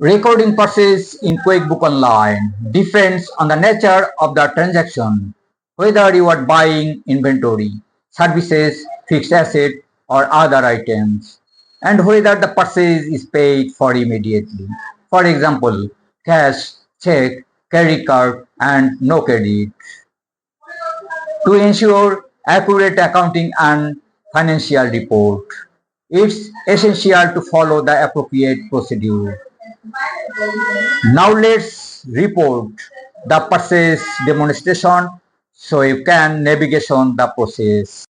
Recording purchase in QuickBooks Online depends on the nature of the transaction, whether you are buying inventory, services, fixed asset, or other items, and whether the purchase is paid for immediately. For example, cash, check, credit card, and no credit. To ensure accurate accounting and financial report, it's essential to follow the appropriate procedure. Now let's report the purchase demonstration so you can navigation the process.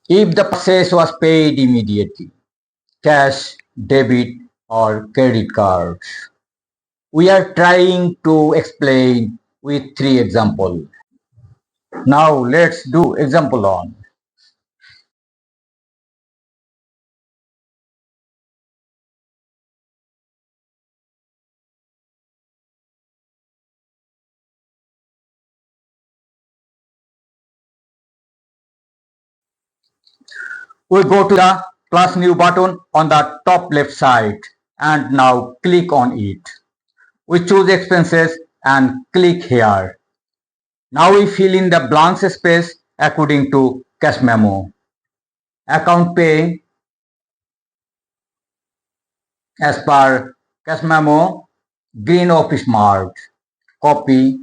If the purchase was paid immediately, cash, debit or credit cards. We are trying to explain with 3 examples. Now let's do example on. We go to the plus new button on the top left side and now click on it. We choose expenses and click here. Now we fill in the blank space according to cash memo. Account pay as per cash memo, green office mark. Copy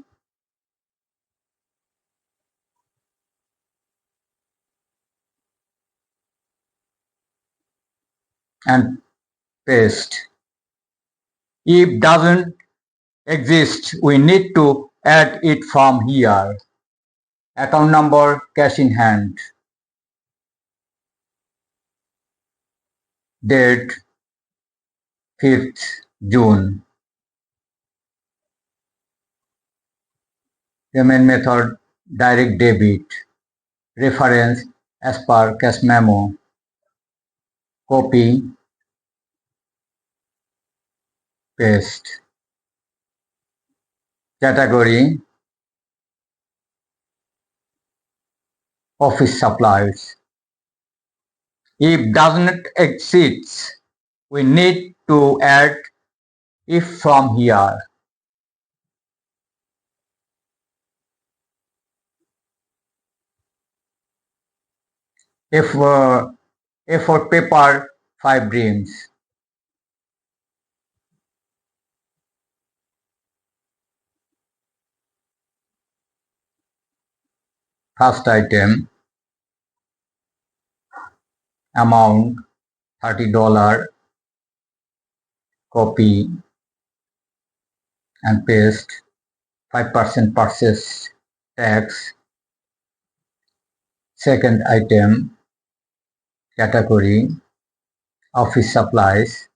and paste. If doesn't exist, we need to add it from here. Account number, cash in hand. Date 5th June. Payment method, direct debit. Reference as per cash memo. Copy, paste. Category, office supplies. If doesn't exist, we need to add if from here. If for paper, 5 dreams. First item, amount $30. Copy and paste. 5% purchase tax. Second item, category, office supplies.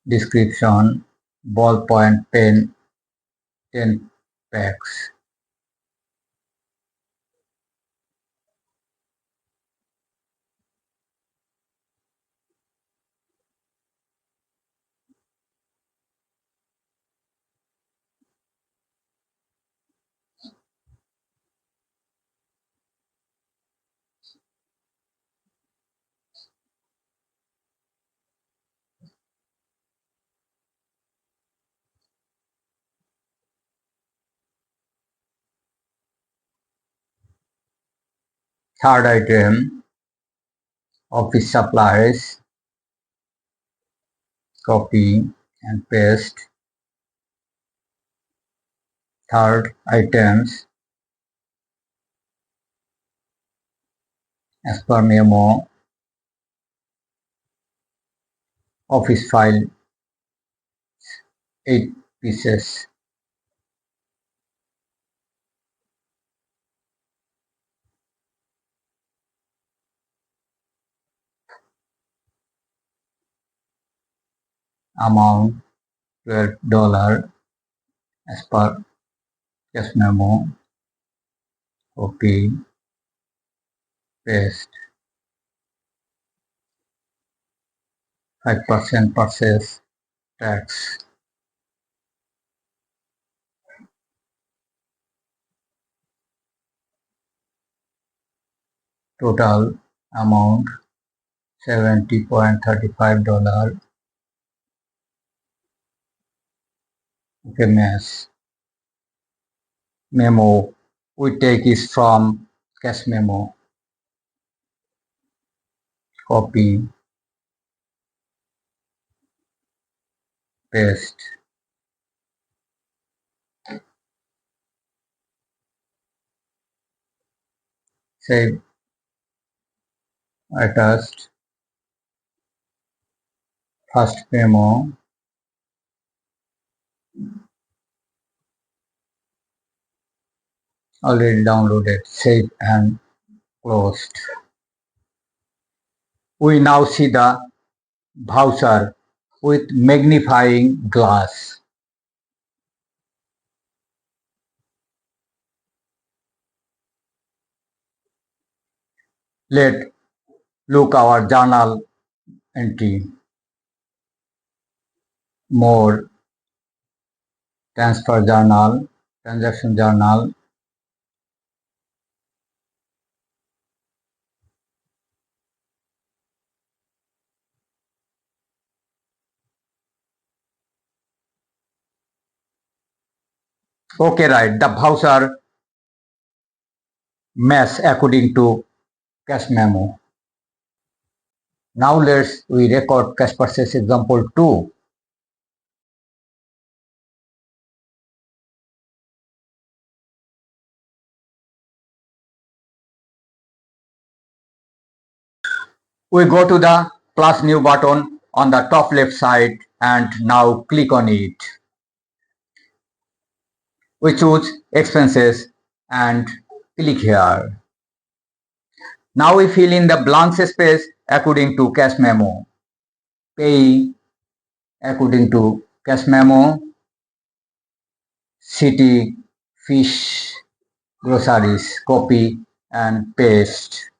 Description, ballpoint pen, 10 packs. Third item, office supplies. Copy and paste. Third items, as per memo, office file, 8 pieces. Amount $12 as per cash memo. Copy, paste. 5% purchase tax. Total amount $70.35. Okay, memo we take is from cash memo. Copy, paste. Save, attached. First memo. Already downloaded. Save and closed. We now see the voucher with magnifying glass. Let look our journal entry. More, transfer journal, transaction journal. Okay, right. The voucher match according to cash memo. Now we record cash purchase example 2. We go to the plus new button on the top left side and now click on it. We choose expenses and click here. Now we fill in the blank space according to cash memo. Pay according to cash memo. City, fish, groceries, copy and paste.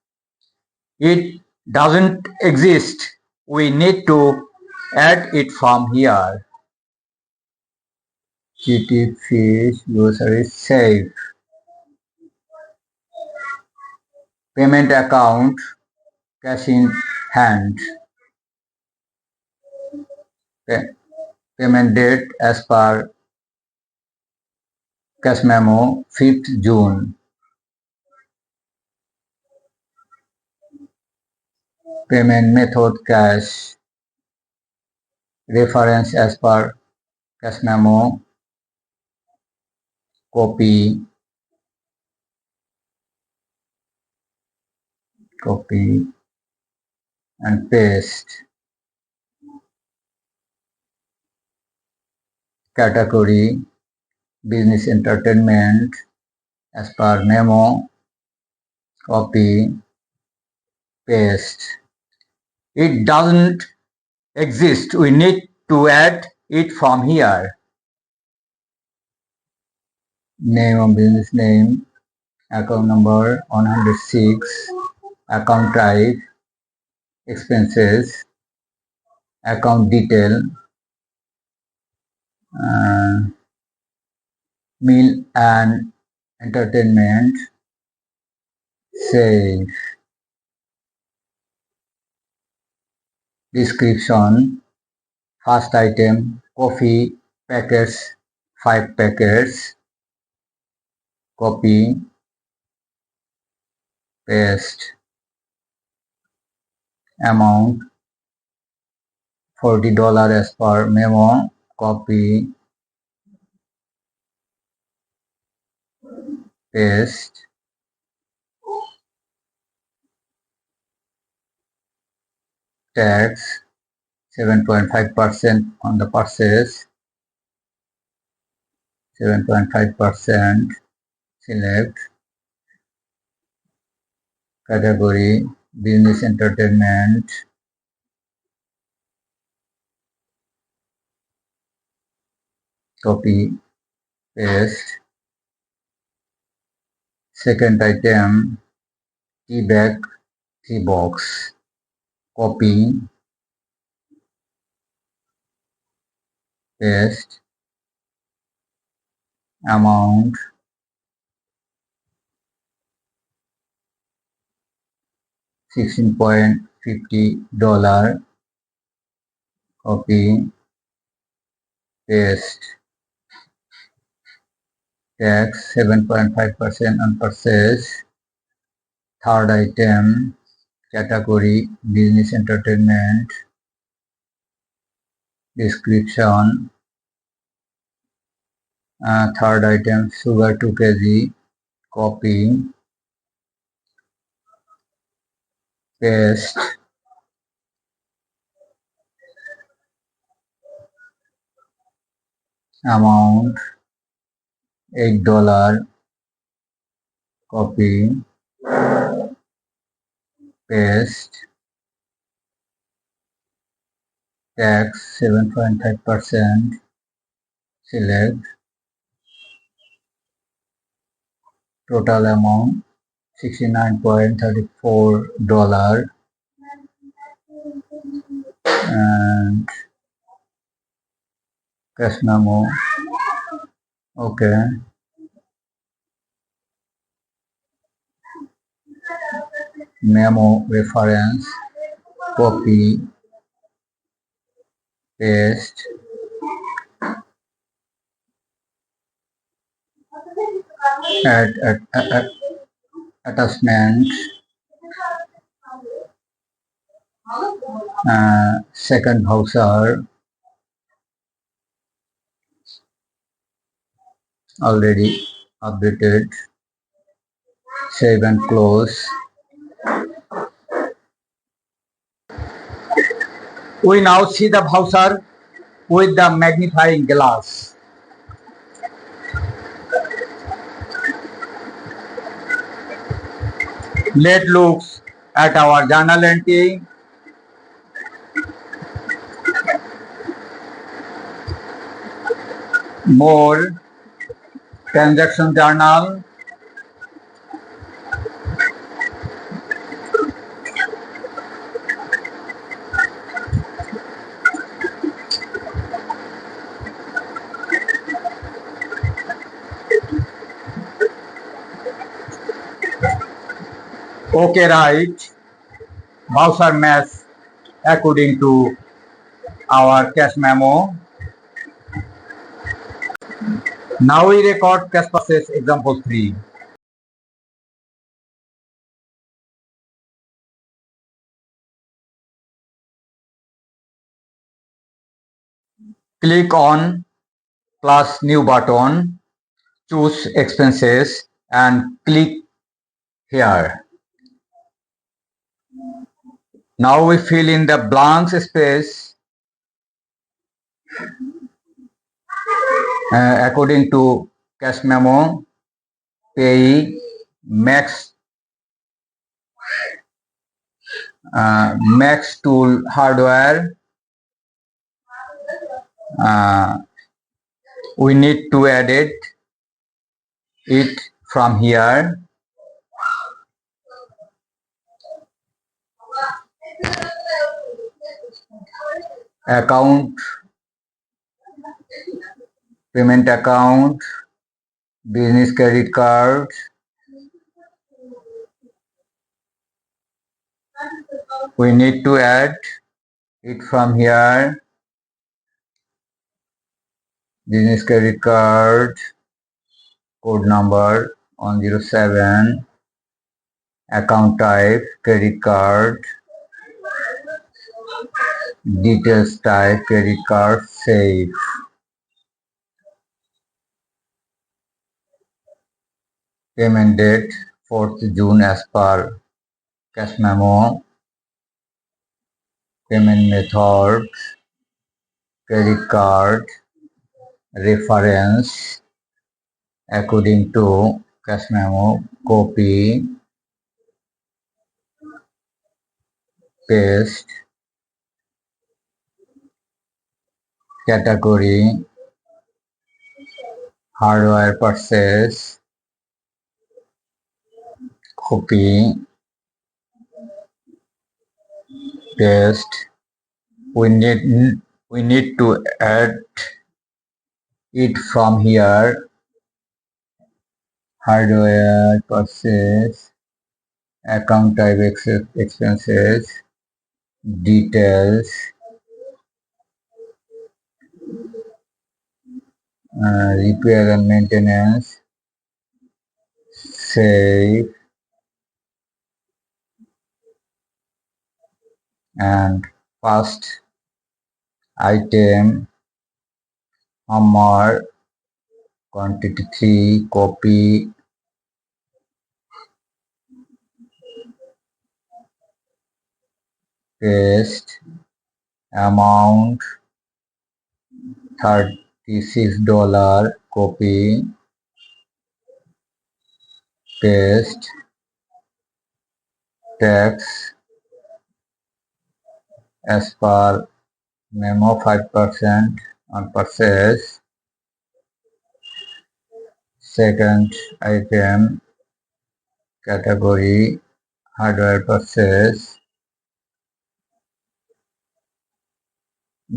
It doesn't exist. We need to add it from here. City, fish, groceries, save. Payment account, cash in hand. Payment date as per cash memo 5th June. Payment method cash. Reference as per cash memo. Copy and paste. Category business entertainment as per memo. Copy, paste. It doesn't exist. We need to add it from here. Name of business name, account number 106, account type, expenses, account detail, meal and entertainment, save. Description, first item, coffee packets, 5 packets, copy, paste, amount, $40 as per memo, copy, paste, tax, 7.5% on the purchase, 7.5%, select, category, business entertainment, copy, paste, second item, tea bag, tea box, copy, paste, amount, $16.50 $50. Copy, paste. Tax 7.5% on purchase. Third item, category business entertainment. Description. Third item, sugar 2 kg. Copy, paste. Amount $8. Copy, paste. Tax 7.5%. Select. Total amount $69.34. And cash memo. Okay. Memo reference. Copy, paste. Add attachment. Second voucher already updated. Save and close. We now see the voucher with the magnifying glass. Let's look at our journal entry. More transaction journal. Okay, right. Voucher match according to our cash memo. Now we record cash purchase example 3. Click on plus new button, choose expenses and click here. Now we fill in the blank space according to cash memo. Pay max tool hardware. We need to edit it from here. Account, payment account, business credit card. We need to add it from here. Business credit card, code number 107, account type credit card, details type credit card, save. Payment date 4th June as per cash memo. Payment method, credit card, reference according to cash memo. Copy, paste. Category, hardware purchase. Copy, paste. We need to add it from here. Hardware purchase, account type expenses, details, repair and maintenance, save, and first item, hammer, quantity 3, copy, paste, amount $36, copy, paste, tax as per memo 5% on purchase, second item, category, hardware purchase,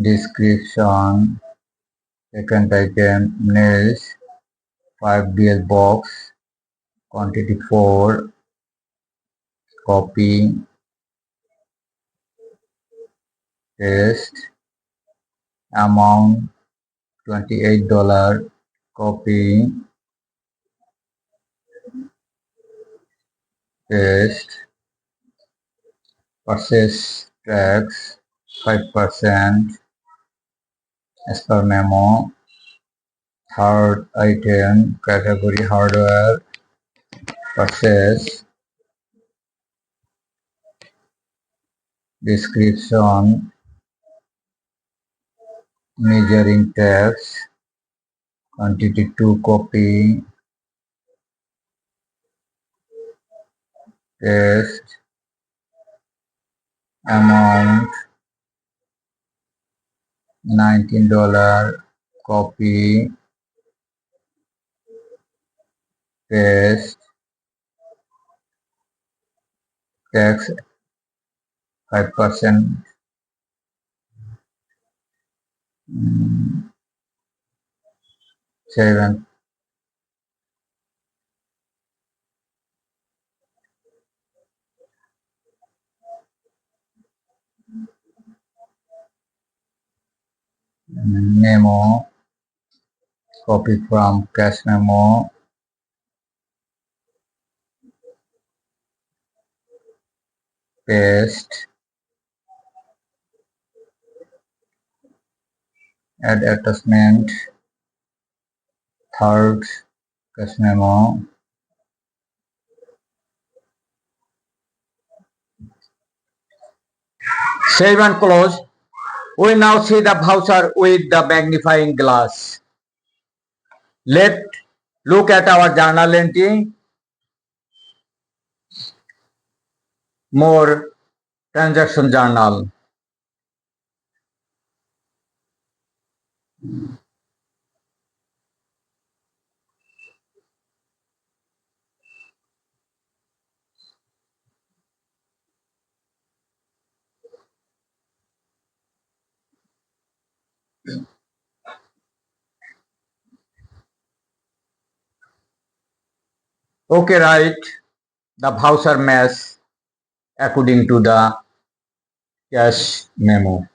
description, second item, nails, 5 DL box, quantity 4, copy, paste, amount $28, copy, paste, purchase tax 5% as per memo, third item, category hardware purchase, description, measuring tax, quantity 2, copy, paste, amount $19, copy, paste, tax 5%, save and memo, copy from cash memo, paste, add attachment, third cash memo, save and close. We now see the voucher with the magnifying glass. Let's look at our journal entry, more transaction journal. Okay, right. The voucher match according to the cash memo.